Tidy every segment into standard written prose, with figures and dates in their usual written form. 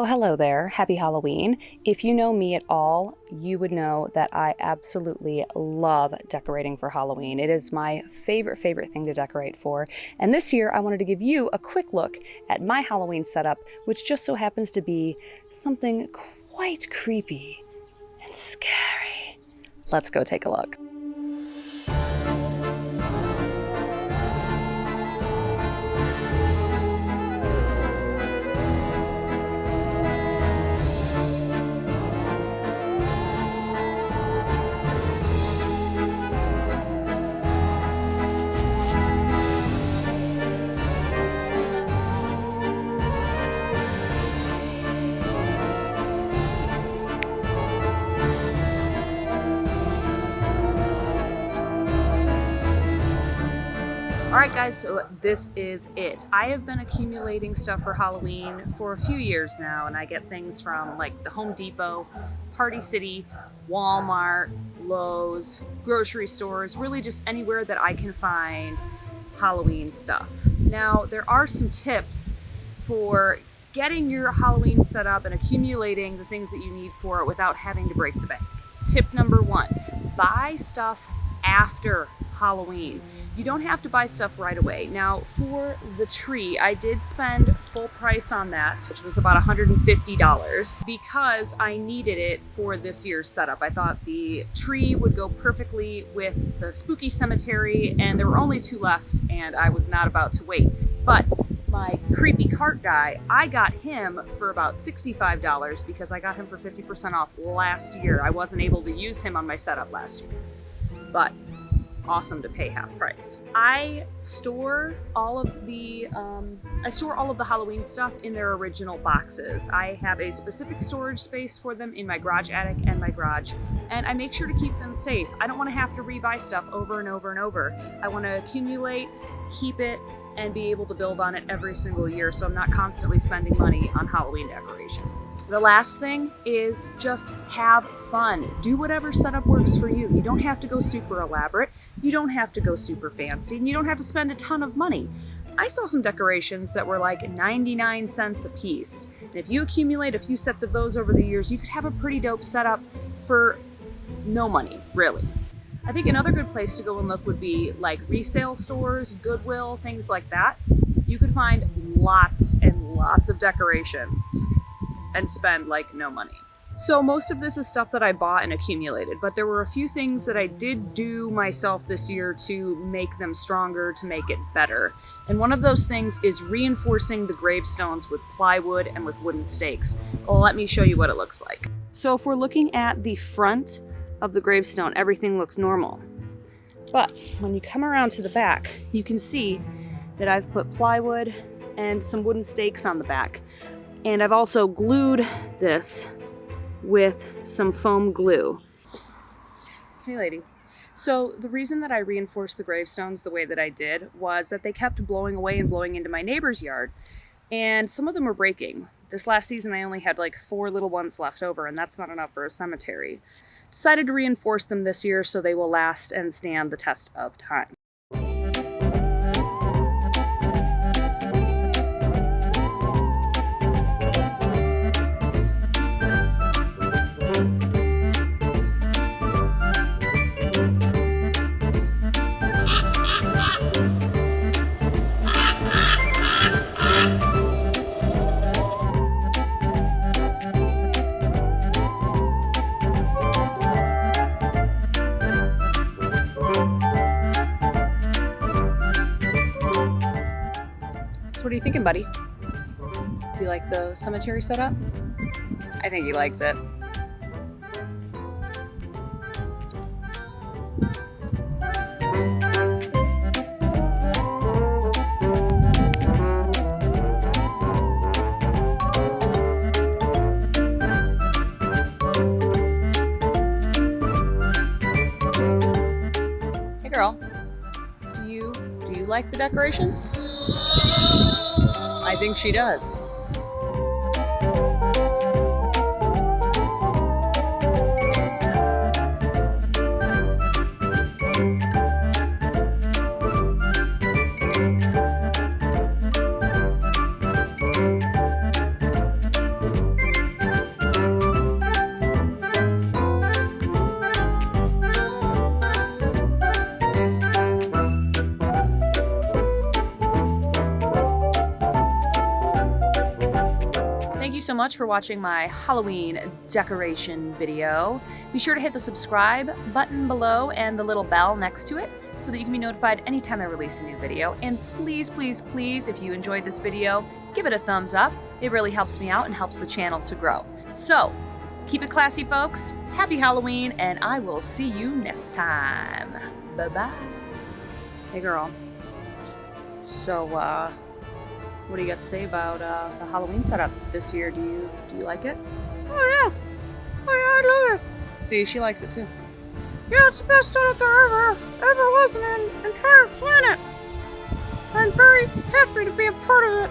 Oh, hello there. Happy Halloween. If you know me at all, you would know that I absolutely love decorating for Halloween. It is my favorite thing to decorate for. And this year, I wanted to give you a quick look at my Halloween setup, which just so happens to be something quite creepy and scary. Let's go take a look. Alright guys, so this is it. I have been accumulating stuff for Halloween for a few years now, and I get things from like the Home Depot, Party City, Walmart, Lowe's, grocery stores, really just anywhere that I can find Halloween stuff. Now, there are some tips for getting your Halloween set up and accumulating the things that you need for it without having to break the bank. Tip number 1, buy stuff after Halloween. You don't have to buy stuff right away. Now, for the tree, I did spend full price on that, which was about $150, because I needed it for this year's setup. I thought the tree would go perfectly with the spooky cemetery, and there were only 2 left, and I was not about to wait. But my creepy cart guy, I got him for about $65 because I got him for 50% off last year. I wasn't able to use him on my setup last year, but awesome to pay half price. I store all of the Halloween stuff in their original boxes. I have a specific storage space for them in my garage attic and my garage, and I make sure to keep them safe. I don't want to have to rebuy stuff over and over and over. I want to accumulate, keep it, and be able to build on it every single year, so I'm not constantly spending money on Halloween decorations. The last thing is just have fun. Do whatever setup works for you. You don't have to go super elaborate. You don't have to go super fancy, and you don't have to spend a ton of money. I saw some decorations that were like 99 cents a piece. And if you accumulate a few sets of those over the years, you could have a pretty dope setup for no money, really. I think another good place to go and look would be like resale stores, Goodwill, things like that. You could find lots and lots of decorations and spend like no money. So most of this is stuff that I bought and accumulated, but there were a few things that I did do myself this year to make them stronger, to make it better. And one of those things is reinforcing the gravestones with plywood and with wooden stakes. Well, let me show you what it looks like. So if we're looking at the front of the gravestone, everything looks normal. But when you come around to the back, you can see that I've put plywood and some wooden stakes on the back. And I've also glued this with some foam glue. Hey lady. So the reason that I reinforced the gravestones the way that I did was that they kept blowing away and blowing into my neighbor's yard, and some of them were breaking. This last season I only had like 4 little ones left over, and that's not enough for a cemetery. Decided to reinforce them this year so they will last and stand the test of time. So what are you thinking, buddy? Do you like the cemetery setup? I think he likes it. Hey girl, do you like the decorations? I think she does. Thank you so much for watching my Halloween decoration video. Be sure to hit the subscribe button below and the little bell next to it so that you can be notified anytime I release a new video. And please, please, please, if you enjoyed this video, give it a thumbs up. It really helps me out and helps the channel to grow. So, keep it classy, folks. Happy Halloween, and I will see you next time. Bye-bye. Hey, girl. So, what do you got to say about the Halloween setup this year? Do you like it? Oh yeah. Oh yeah, I love it. See, she likes it too. Yeah, it's the best setup there ever was in an entire planet. I'm very happy to be a part of it.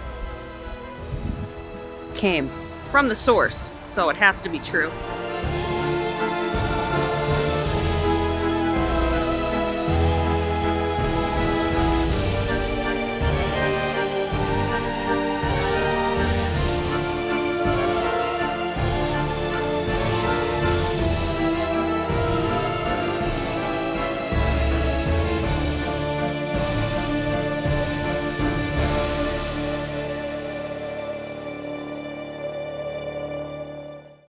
Came from the source, so it has to be true.